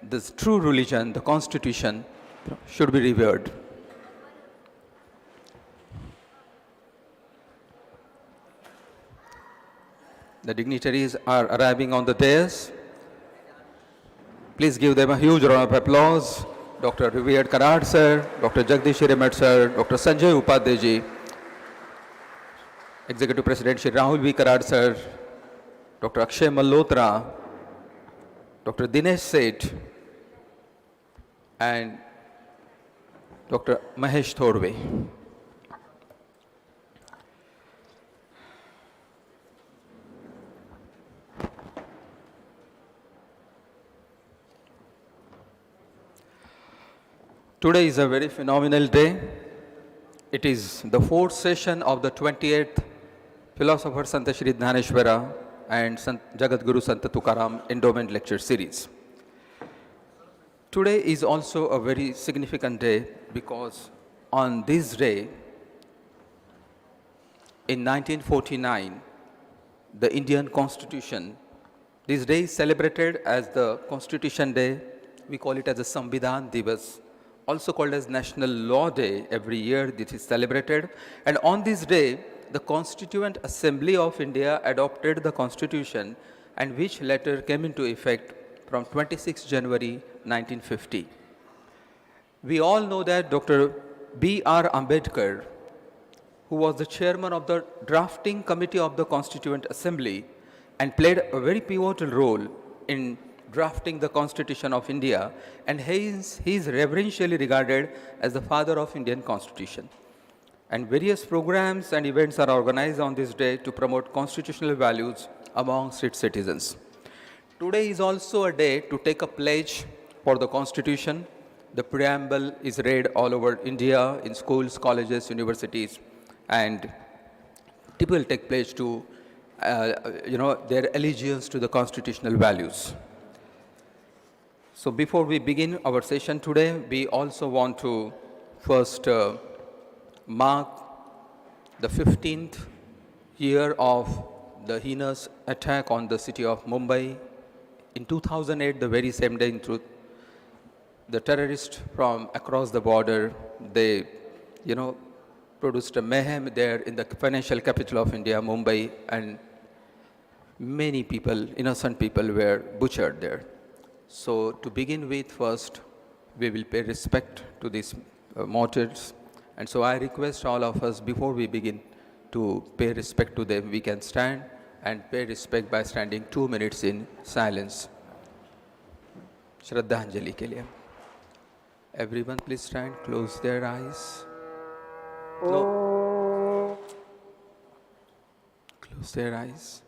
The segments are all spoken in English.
this true religion, the Constitution, should be revered. The dignitaries are arriving on the dais. Please give them a huge round of applause. Dr. Revered Karad sir, Dr. Jagdish Hiremed sir, Dr. Sanjay Upadhyay ji, Executive President Shri Rahul V. Karad sir, Dr. Akshay Malhotra, Dr. Dinesh Seth, and Dr. Mahesh Thorve. Today is a very phenomenal day. It is the fourth session of the 28th Philosopher Sant Shri Dnyaneshwara and Sant Jagat Guru Sant Tukaram Endowment Lecture Series. Today is also a very significant day because on this day, in 1949, the Indian Constitution, this day is celebrated as the Constitution Day. We call it as a Samvidhan Divas, also called as National Law Day. Every year this is celebrated. And on this day, the Constituent Assembly of India adopted the Constitution, and which later came into effect from 26 January 1950. We all know that Dr. B.R. Ambedkar, who was the chairman of the drafting committee of the Constituent Assembly and played a very pivotal role in drafting the Constitution of India, and he is reverentially regarded as the father of Indian Constitution. And various programs and events are organized on this day to promote constitutional values amongst its citizens. Today is also a day to take a pledge for the Constitution. The preamble is read all over India in schools, colleges, universities, and people take pledge to their allegiance to the constitutional values. So before we begin our session today, we also want to first mark the 15th year of the heinous attack on the city of Mumbai. In 2008, the very same day in truth, the terrorists from across the border, they, produced a mayhem there in the financial capital of India, Mumbai, and many people, innocent people, were butchered there. So to begin with, first, we will pay respect to these martyrs. And so I request all of us, before we begin to pay respect to them, we can stand and pay respect by standing 2 minutes in silence. Shraddhanjali ke liye. Everyone please stand, close their eyes. No. Close their eyes.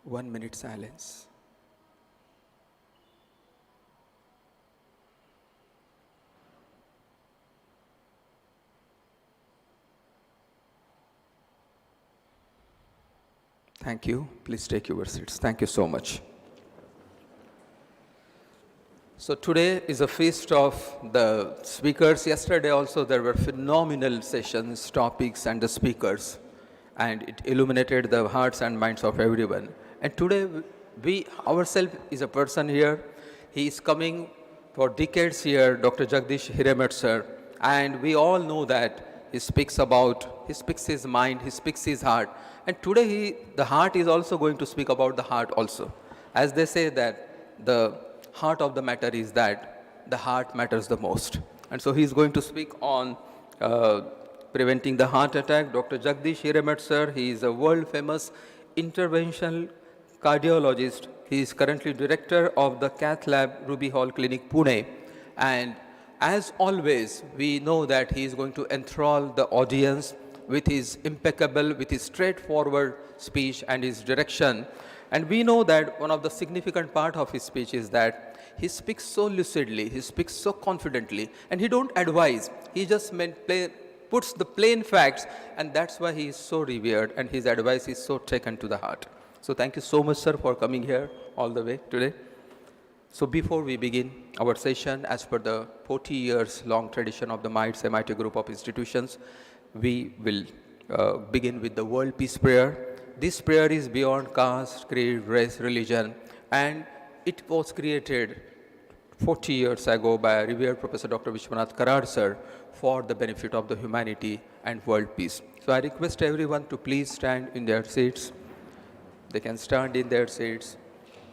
1 minute silence. Thank you. Please take your seats. Thank you so much. So today is a feast of the speakers. Yesterday also there were phenomenal sessions, topics, and the speakers, and it illuminated the hearts and minds of everyone. And today we ourselves is a person here. He is coming for decades here, Dr. Jagdish Hiremed sir, and we all know that he speaks his mind, he speaks his heart. And today the heart is also going to speak about the heart also. As they say that the heart of the matter is that the heart matters the most. And so he is going to speak on preventing the heart attack. Dr. Jagdish Hiremed sir, he is a world famous interventional cardiologist. He is currently director of the Cath Lab Ruby Hall Clinic, Pune. And as always, we know that he is going to enthrall the audience with his impeccable, with his straightforward speech and his direction. And we know that one of the significant part of his speech is that he speaks so lucidly, he speaks so confidently, and he don't advise. He just puts the plain facts, and that's why he is so revered, and his advice is so taken to the heart. So thank you so much, sir, for coming here all the way today. So before we begin our session, as per the 40 years long tradition of the MIT group of institutions, we will begin with the World Peace Prayer. This prayer is beyond caste, creed, race, religion, and it was created 40 years ago by revered Professor Dr. Vishwanath Karad sir for the benefit of the humanity and world peace. So I request everyone to please stand in their seats. They can stand in their seats.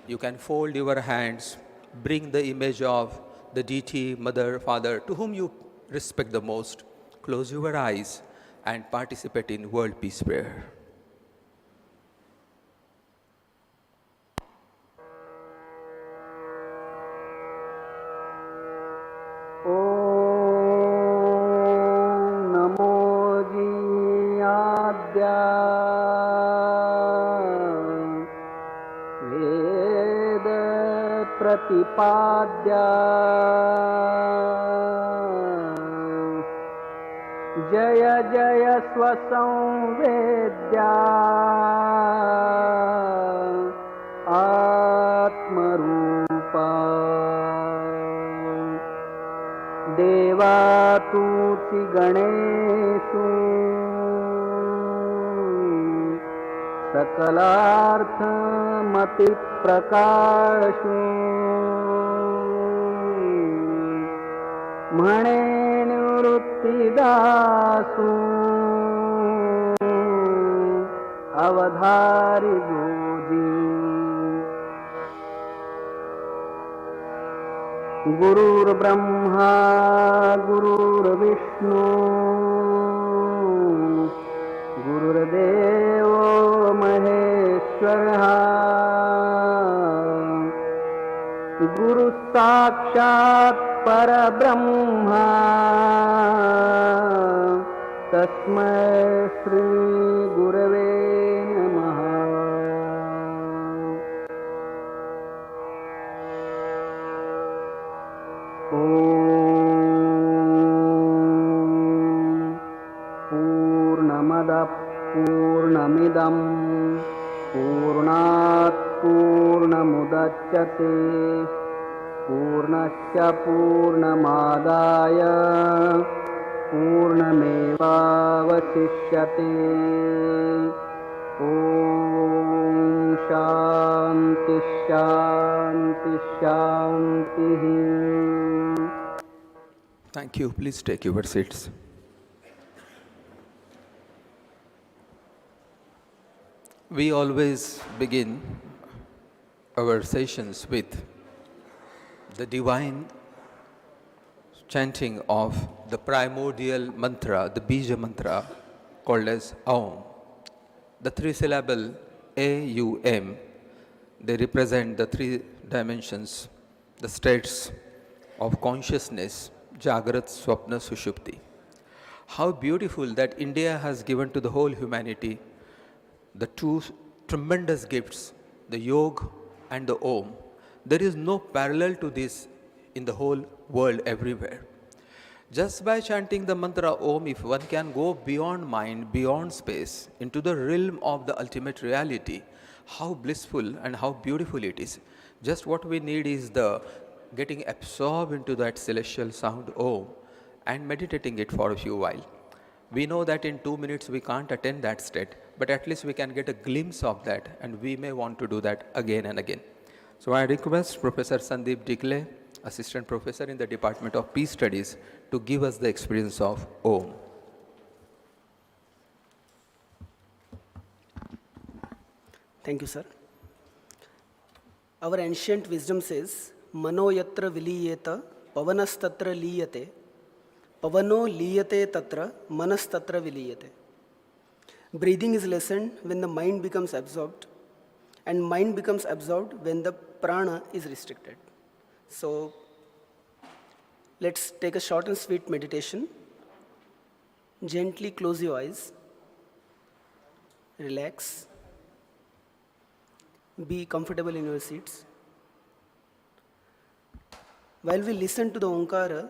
You can fold your hands, bring the image of the deity, mother, father, to whom you respect the most. Close your eyes and participate in world peace prayer. प्रतिपाद्या जय जय स्वसंवेद्या आत्मरूपा देवा तूची गणेशु सकलार्थमति प्रकाशु म्हणे निवृत्तिदासु अवधारी गोदी गुरुर्ब्रह्मा गुरुर्विष्णु गुरुर्देवो महेश्वरः गुरु साक्षात् परब्रह्मा तस्मै श्री गुरवे नमः। पूर्णमदः पूर्णमिदं पूर्णात् पूर्णमुदच्यते पूर्णस्य पूर्णमादाय पूर्णमेवावशिष्यते। ॐ शान्ति शान्ति शान्तिः। Thank you. Please take your seats. We always begin our sessions with the divine chanting of the primordial mantra, the Bija mantra called as Aum. The three-syllable A-U-M, they represent the three dimensions, the states of consciousness, Jagrat, Swapna, Sushupti. How beautiful that India has given to the whole humanity the two tremendous gifts, the Yoga and the Om. There is no parallel to this in the whole world everywhere. Just by chanting the mantra Om, if one can go beyond mind, beyond space, into the realm of the ultimate reality, how blissful and how beautiful it is. Just what we need is the getting absorbed into that celestial sound Om and meditating it for a few while. We know that in 2 minutes we can't attain that state, but at least we can get a glimpse of that, and we may want to do that again and again. So I request Professor Sandeep Digle, Assistant Professor in the Department of Peace Studies, to give us the experience of Om. Thank you, sir. Our ancient wisdom says, Mano yatra viliyeta, pavanastatra liyate, pavano liyate tatra, manastatra viliyate. Breathing is lessened when the mind becomes absorbed, and mind becomes absorbed when the prana is restricted. So, let's take a short and sweet meditation. Gently close your eyes. Relax. Be comfortable in your seats. While we listen to the Omkara,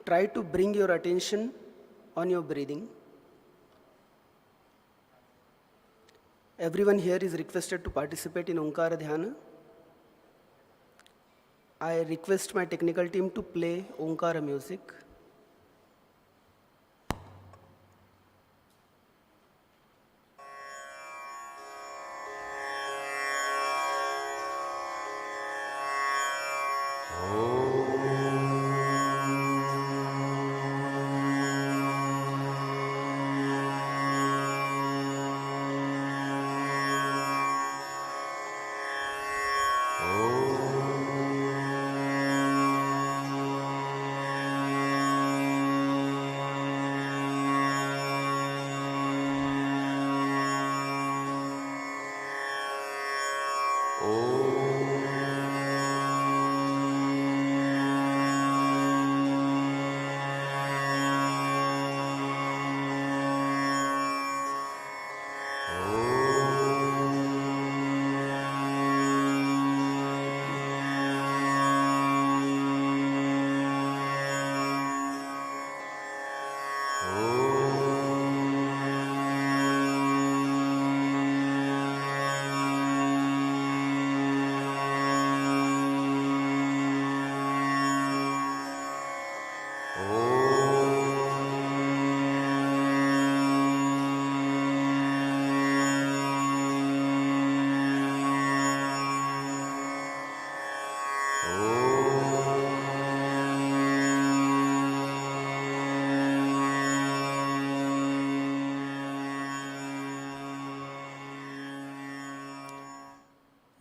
try to bring your attention on your breathing. Everyone here is requested to participate in Omkara Dhyana. I request my technical team to play Omkara music.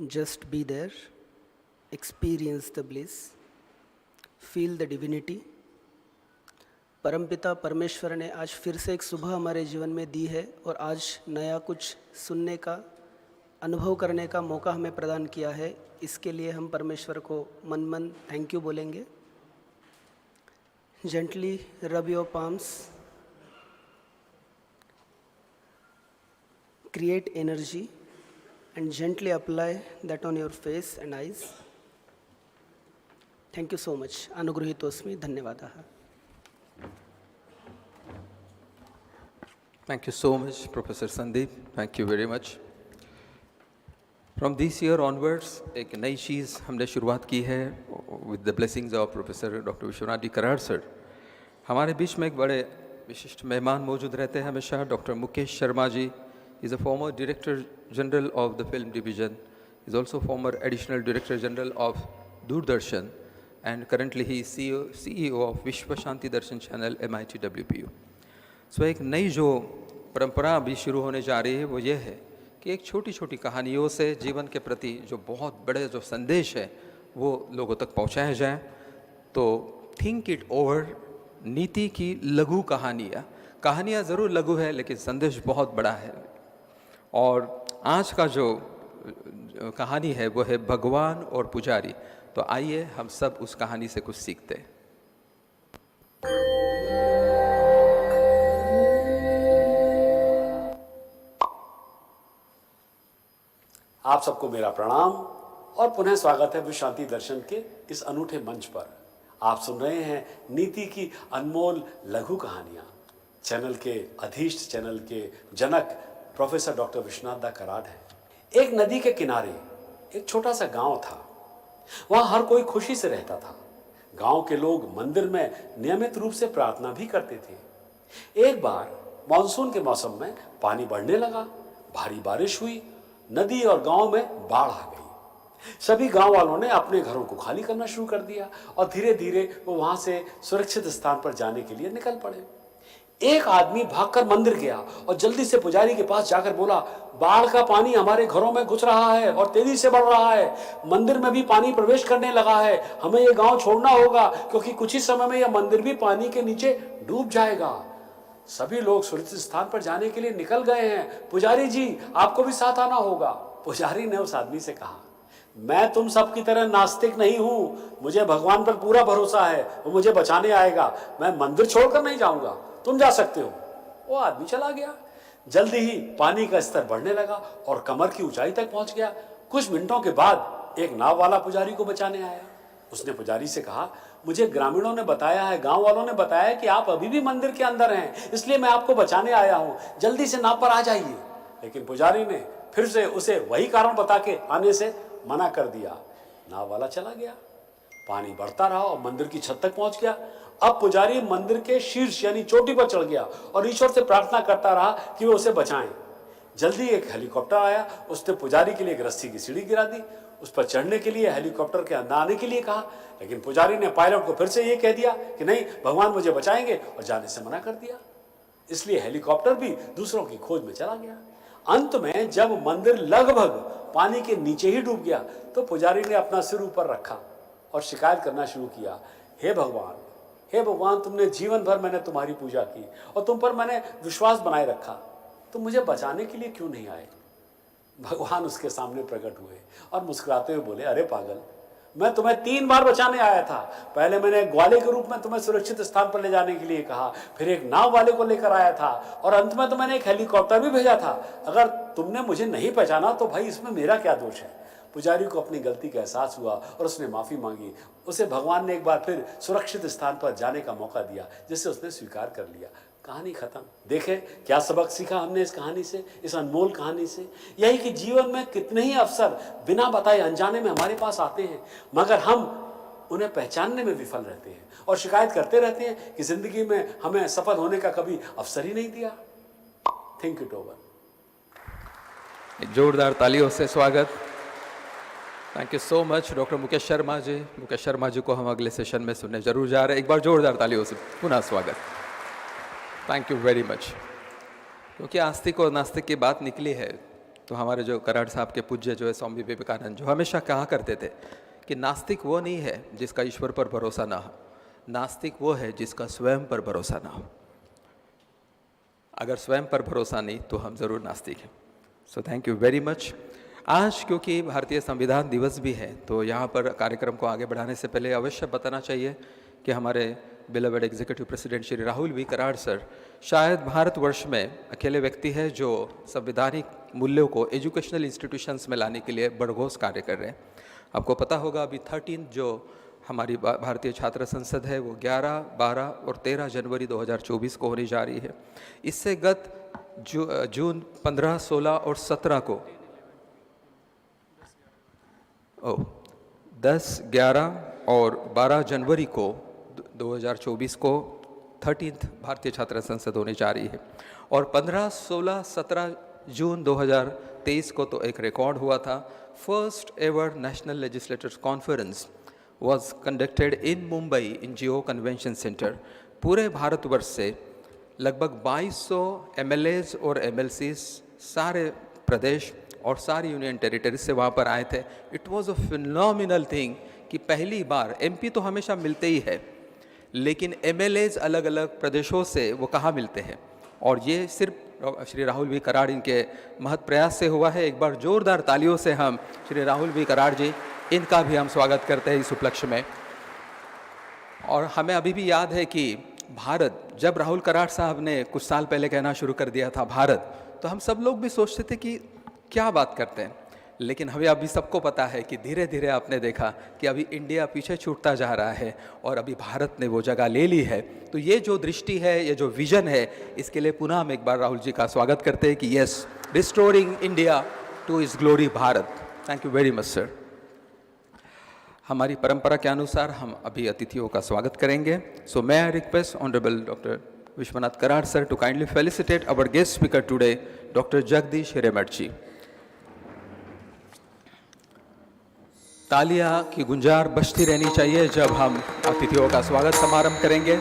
just be there, experience the bliss, feel the divinity. परमपिता परमेश्वर ने आज फिर से एक सुबह हमारे जीवन में दी है और आज नया कुछ सुनने का, अनुभव करने का मौका हमें प्रदान किया है. इसके लिए हम परमेश्वर को मन मन थैंक यू बोलेंगे. Gently rub your palms, create energy and gently apply that on your face and eyes. Thank you so much. Anugrahitosmi. Dhanyavadaha. Thank you so much, Professor Sandeep. Thank you very much. From this year onwards, एक नई चीज़ हमने शुरुआत की है with the blessings of Professor Dr. Vishwashanti Karad sir. हमारे बीच में एक बड़े विशिष्ट मेहमान मौजूद रहते हैं हमेशा. Doctor Mukesh Sharma ji is a former Director General of the Film Division. He is also former Additional Director General of Doordarshan, and currently he is CEO of Vishwashanti Darshan Channel MITWPU. So एक नई जो परंपरा अभी शुरू होने जा रही है वो ये है कि एक छोटी छोटी कहानियों से जीवन के प्रति जो बहुत बड़े जो संदेश है वो लोगों तक पहुँचाया जाए. तो थिंक इट ओवर, नीति की लघु कहानियाँ ज़रूर लघु है लेकिन संदेश बहुत बड़ा है. और आज का जो कहानी है वो है भगवान और पुजारी. तो आइए हम सब उस कहानी से कुछ सीखते हैं. आप सबको मेरा प्रणाम और पुनः स्वागत है विश्वशांति दर्शन के इस अनूठे मंच पर. आप सुन रहे हैं नीति की अनमोल लघु कहानियां. चैनल के अधीष्ट, चैनल के जनक प्रोफेसर डॉक्टर विश्वनाथ कराड़ है. एक नदी के किनारे एक छोटा सा गांव था. वहां हर कोई खुशी से रहता था. गांव के लोग मंदिर में नियमित रूप से प्रार्थना भी करते थे. एक बार मानसून के मौसम में पानी बढ़ने लगा. भारी बारिश हुई. नदी और गांव में बाढ़ आ गई. सभी गांव वालों ने अपने घरों को खाली करना शुरू कर दिया और धीरे धीरे वो वहां से सुरक्षित स्थान पर जाने के लिए निकल पड़े. एक आदमी भागकर मंदिर गया और जल्दी से पुजारी के पास जाकर बोला, बाढ़ का पानी हमारे घरों में घुस रहा है और तेजी से बढ़ रहा है. मंदिर में भी पानी प्रवेश करने लगा है. हमें यह गांव छोड़ना होगा क्योंकि कुछ ही समय में यह मंदिर भी पानी के नीचे डूब जाएगा. सभी लोग सुरक्षित स्थान पर जाने के लिए निकल गए हैं. पुजारी जी, आपको भी साथ आना होगा. पुजारी ने उस आदमी से कहा, मैं तुम सबकी तरह नास्तिक नहीं हूं. मुझे भगवान पर पूरा भरोसा है, वो मुझे बचाने आएगा. मैं मंदिर छोड़कर नहीं जाऊंगा. तुम जा सकते हो. वो आदमी चला गया. जल्दी ही पानी का स्तर बढ़ने लगा और कमर की ऊंचाई तक पहुंच गया. कुछ मिनटों के बाद एक नाव वाला पुजारी को बचाने आया. उसने पुजारी से कहा, मुझे ग्रामीणों ने बताया है, गांव वालों ने बताया कि आप अभी भी मंदिर के अंदर हैं, इसलिए मैं आपको बचाने आया हूं. जल्दी से नाव पर आ जाइए. लेकिन पुजारी ने फिर से उसे वही कारण बता के आने से मना कर दिया. नाव वाला चला गया. पानी बढ़ता रहा और मंदिर की छत तक पहुंच गया. अब पुजारी मंदिर के शीर्ष यानी चोटी पर चढ़ गया और ईश्वर से प्रार्थना करता रहा कि वो उसे बचाएं. जल्दी एक हेलीकॉप्टर आया. उसने पुजारी के लिए एक रस्सी की सीढ़ी गिरा दी. उस पर चढ़ने के लिए हेलीकॉप्टर के अंदर आने के लिए कहा, लेकिन पुजारी ने पायलट को फिर से ये कह दिया कि नहीं, भगवान मुझे बचाएंगे, और जाने से मना कर दिया. इसलिए हेलीकॉप्टर भी दूसरों की खोज में चला गया. अंत में जब मंदिर लगभग पानी के नीचे ही डूब गया तो पुजारी ने अपना सिर ऊपर रखा और शिकायत करना शुरू किया, हे भगवान, तुमने जीवन भर मैंने तुम्हारी पूजा की और तुम पर मैंने विश्वास बनाए रखा. तुम मुझे बचाने के लिए क्यों नहीं आए? भगवान उसके सामने प्रकट हुए और मुस्कुराते हुए बोले, अरे पागल, मैं तुम्हें 3 बार बचाने आया था. पहले मैंने ग्वाले के रूप में तुम्हें सुरक्षित स्थान पर ले जाने के लिए कहा, फिर एक नाव वाले को लेकर आया था और अंत में तो मैंने एक हेलीकॉप्टर भी भेजा था. अगर तुमने मुझे नहीं पहचाना तो भाई इसमें मेरा क्या दोष है? पुजारी को अपनी गलती का एहसास हुआ और उसने माफ़ी मांगी. उसे भगवान ने एक बार फिर सुरक्षित स्थान पर जाने का मौका दिया, जिसे उसने स्वीकार कर लिया. कहानी खत्म. देखें क्या सबक सीखा हमने इस कहानी से, इस अनमोल कहानी से. यही कि जीवन में कितने ही अवसर बिना बताए अनजाने में हमारे पास आते हैं, मगर हम उन्हें पहचानने में विफल रहते हैं और शिकायत करते रहते हैं कि जिंदगी में हमें सफल होने का कभी अवसर ही नहीं दिया. Think it over. जोरदार तालियों से स्वागत. Thank you so much doctor Mukesh Sharma ji. Mukesh Sharma ji को हम अगले सेशन में सुनने जरूर जा रहे हैं. एक बार जोरदार तालियों से पुनः स्वागत. Thank you very much. क्योंकि आस्तिक और नास्तिक की बात निकली है तो हमारे जो कराड़ साहब के पूज्य जो है स्वामी विवेकानंद, जो हमेशा कहा करते थे कि नास्तिक वो नहीं है जिसका ईश्वर पर भरोसा ना हो, नास्तिक वो है जिसका स्वयं पर भरोसा ना हो। अगर स्वयं पर भरोसा नहीं तो हम ज़रूर नास्तिक हैं। So thank you very much. आज क्योंकि भारतीय संविधान दिवस भी है, तो यहाँ पर कार्यक्रम को आगे बढ़ाने से पहले अवश्य बताना चाहिए कि हमारे beloved executive president Shri Rahul V Karad sir शायद भारतवर्ष में अकेले व्यक्ति है जो संवैधानिक मूल्यों को एजुकेशनल इंस्टीट्यूशंस में लाने के लिए बड़घोष कार्य कर रहे हैं। आपको पता होगा अभी 13 जो हमारी भारतीय छात्र संसद है वो 11, 12 और 13 जनवरी 2024 को होने जा रही है। इससे गत जून 15, 16 और 17 को 10, 11 और 12 जनवरी को 2024 को 13th भारतीय छात्र संसद होने जा रही है। और 15, 16, 17 जून 2023 को तो एक रिकॉर्ड हुआ था। First ever national legislators conference was conducted in Mumbai in Geo Convention Center। पूरे भारतवर्ष से लगभग 2200 MLAs और MLCs सारे प्रदेश और सारी यूनियन टेरिटरी से वहाँ पर आए थे। It was a phenomenal thing कि पहली बार MP तो हमेशा मिलते ही है, लेकिन MLAs अलग अलग प्रदेशों से वो कहाँ मिलते हैं, और ये सिर्फ श्री राहुल वी कराड़ इनके महत् प्रयास से हुआ है। एक बार जोरदार तालियों से हम श्री राहुल वी कराड़ जी इनका भी हम स्वागत करते हैं इस उपलक्ष्य में। और हमें अभी भी याद है कि भारत, जब राहुल कराड़ साहब ने कुछ साल पहले कहना शुरू कर दिया था भारत, तो हम सब लोग भी सोचते थे कि क्या बात करते हैं, लेकिन हमें अभी सबको पता है कि धीरे धीरे आपने देखा कि अभी इंडिया पीछे छूटता जा रहा है और अभी भारत ने वो जगह ले ली है। तो ये जो दृष्टि है, ये जो विजन है, इसके लिए पुनः हम एक बार राहुल जी का स्वागत करते हैं कि yes, restoring India two is glory Bharat. Thank you very much sir. हमारी परंपरा के अनुसार हम अभी अतिथियों का स्वागत करेंगे। सो मै I request honourable doctor Vishwanath Karad sir to kindly felicitate our guest speaker today, doctor Jagdish Hiremath ji. तालियां की गुंजार बजती रहनी चाहिए जब हम अतिथियों का स्वागत समारंभ करेंगे।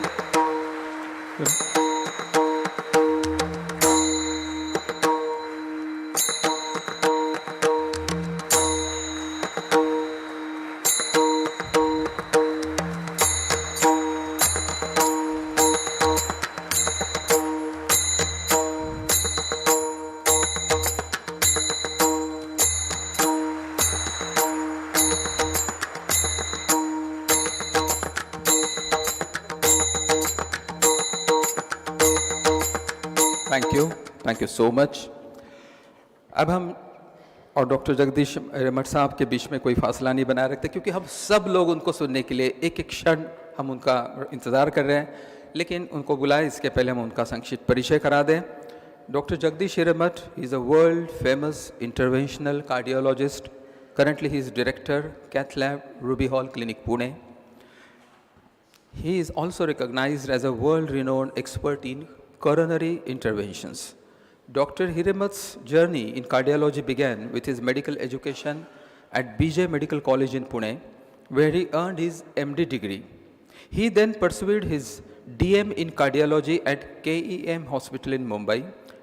Thank you so much. अब हम और डॉक्टर जगदीश हिरेमठ साहब के बीच में कोई फासला नहीं बनाए रखते, क्योंकि हम सब लोग उनको सुनने के लिए एक एक क्षण हम उनका इंतज़ार कर रहे हैं। लेकिन उनको बुलाए इसके पहले हम उनका संक्षिप्त परिचय करा दें। Doctor Jagdish Hiremath is a world famous interventional cardiologist. Currently he is director cath lab Ruby Hall Clinic Pune. He is also recognized as a world-renowned expert in coronary interventions. Dr. Hiremat's journey in cardiology began with his medical education at BJ Medical College in Pune, where he earned his MD degree. He then pursued his DM in cardiology at KEM Hospital in Mumbai,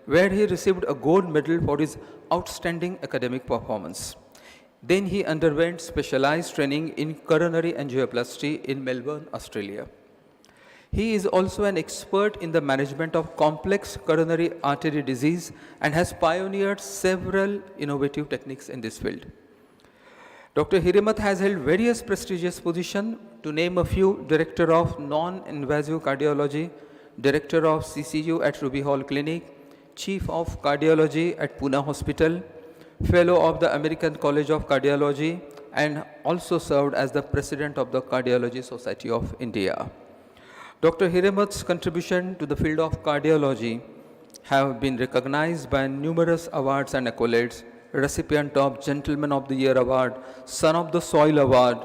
where he received a gold medal for his outstanding academic performance. Then he underwent specialized training in coronary angioplasty in Melbourne, Australia. He is also an expert in the management of complex coronary artery disease and has pioneered several innovative techniques in this field. Dr. Hiremat has held various prestigious positions, to name a few: Director of Non-Invasive Cardiology, Director of CCU at Ruby Hall Clinic, Chief of Cardiology at Pune Hospital, Fellow of the American College of Cardiology, and also served as the President of the Cardiology Society of India. Dr. Hiremat's contribution to the field of cardiology have been recognized by numerous awards and accolades: recipient of Gentleman of the Year Award, Son of the Soil Award.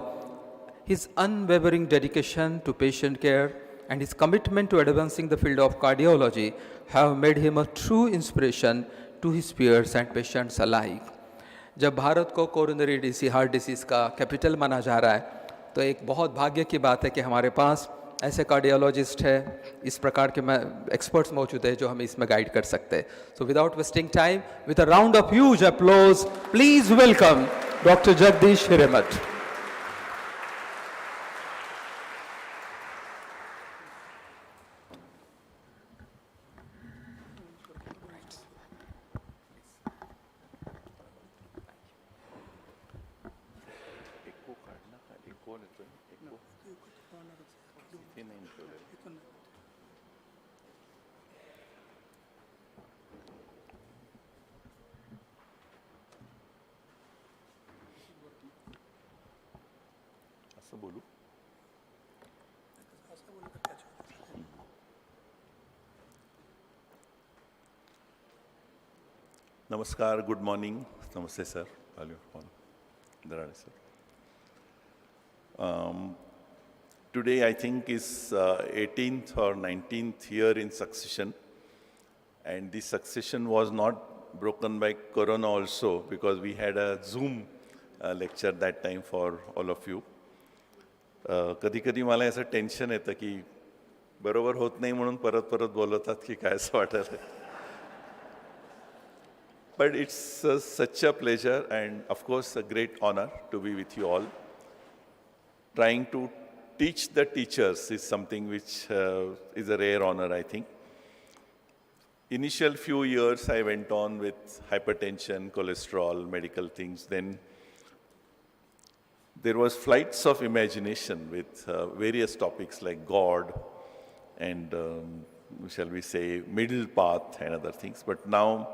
His unwavering dedication to patient care and his commitment to advancing the field of cardiology have made him a true inspiration to his peers and patients alike. जब भारत को coronary disease, heart disease का capital माना जा रहा है, तो एक बहुत भाग्य की बात है कि हमारे पास ऐसे कार्डियोलॉजिस्ट है, इस प्रकार के एक्सपर्ट्स मौजूद है जो हमें इसमें गाइड कर सकते हैं. So without wasting time, with a round of huge applause, please welcome doctor Jagdish Hiremath. असं बोलू. नमस्कार, गुड मॉर्निंग. नमस्ते sir. Dharani sir. Today I think is 18th or 19th year in succession, and this succession was not broken by Corona also, because we had a Zoom lecture that time for all of you. कधी कधी मला असं tension येतं की बरोबर होत नाही म्हणून परत परत बोलवतात की काय असं वाटतं. But it's such a pleasure and of course a great honor to be with you all. Trying to teach the teachers is something which is a rare honor, I think. Initial few years I went on with hypertension, cholesterol, medical things. Then there was flights of imagination with various topics like God and, shall we say, middle path and other things. But now,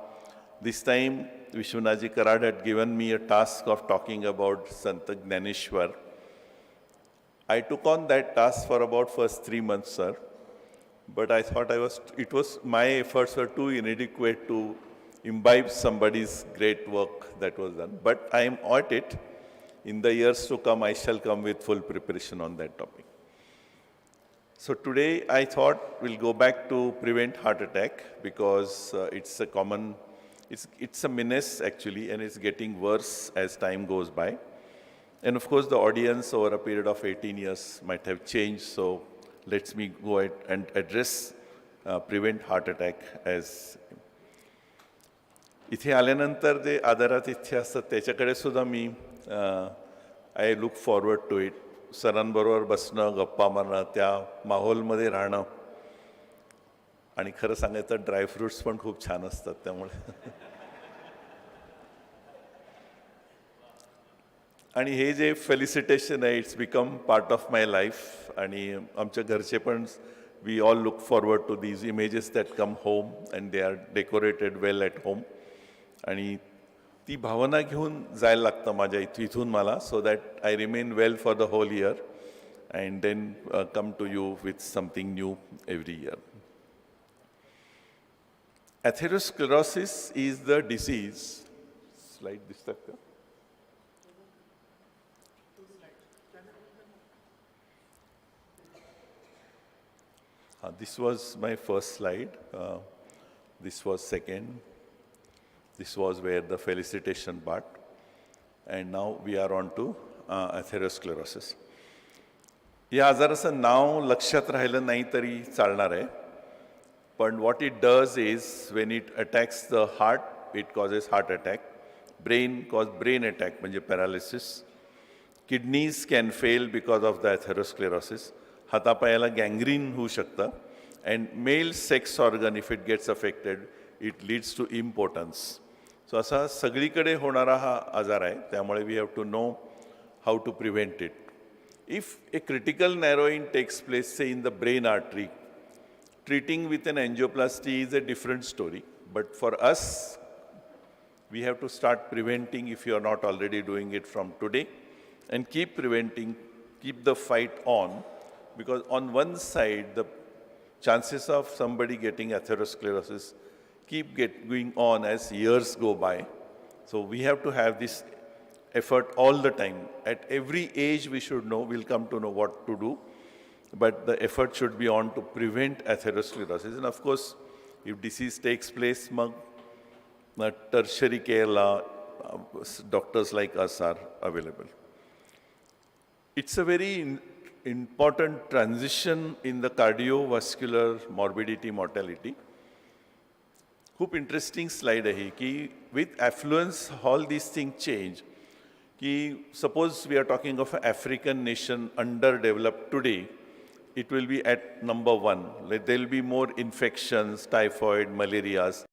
this time, Vishwanaji Karad had given me a task of talking about Sant Dnyaneshwara. I took on that task for about first 3 months, sir. But I thought my efforts were too inadequate to imbibe somebody's great work that was done. But I am at it. In the years to come, I shall come with full preparation on that topic. So today, I thought we'll go back to prevent heart attack, because it's a common, it's a menace actually, and it's getting worse as time goes by. And of course, the audience over a period of 18 years might have changed. So let me go ahead and address prevent heart attack as. इथे आल्यानंतर जे आदरातिथ्य असतात त्याच्याकडे सुद्धा मी I look forward to it. सरांबरोबर बसणं, गप्पा मारणं, त्या माहोलमध्ये राहणं, आणि खरं सांगायचं ड्रायफ्रुट्स पण खूप छान असतात त्यामुळे. आणि हे जे फेलिसिटेशन आहे, it's become part of my life. आणि आमच्या घरचे पण, we all look forward to these images that come home and they are decorated well at home. आणि ती भावना घेऊन जायला लागतं माझ्या इथून मला, so that I remain well for the whole year and then come to you with something new every year. Atherosclerosis is the disease. Slide दिसतात का? This was my first slide. This was second. This was where the felicitation part. And now we are on to atherosclerosis. या आजाराचं नाव लक्षात राहिलं नाही तरी चालणार आहे. But what it does is, when it attacks the heart, it causes heart attack. Brain causes brain attack, म्हणजे paralysis. Kidneys can fail because of the atherosclerosis. हातापायाला gangrene होऊ शकतं. And male sex organ, if it gets affected, it leads to impotence. So असा सगळीकडे होणारा हा आजार आहे. त्यामुळे we have to know how to prevent it. If a critical narrowing takes place, say in the brain artery, treating with an angioplasty is a different story. But for us, we have to start preventing if you are not already doing it from today, and keep preventing, keep the fight on, because on one side, the chances of somebody getting atherosclerosis keep going on as years go by. So we have to have this effort all the time. At every age, we should know, we'll come to know what to do. But the effort should be on to prevent atherosclerosis. And of course, if disease takes place, tertiary care doctors like us are available. It's a very important transition in the cardiovascular morbidity mortality. खूप interesting slide आहे की with affluence all these thing change की suppose we are talking of African nation under developed today it will be at number 1. Like there will be more infections, typhoid, malarias.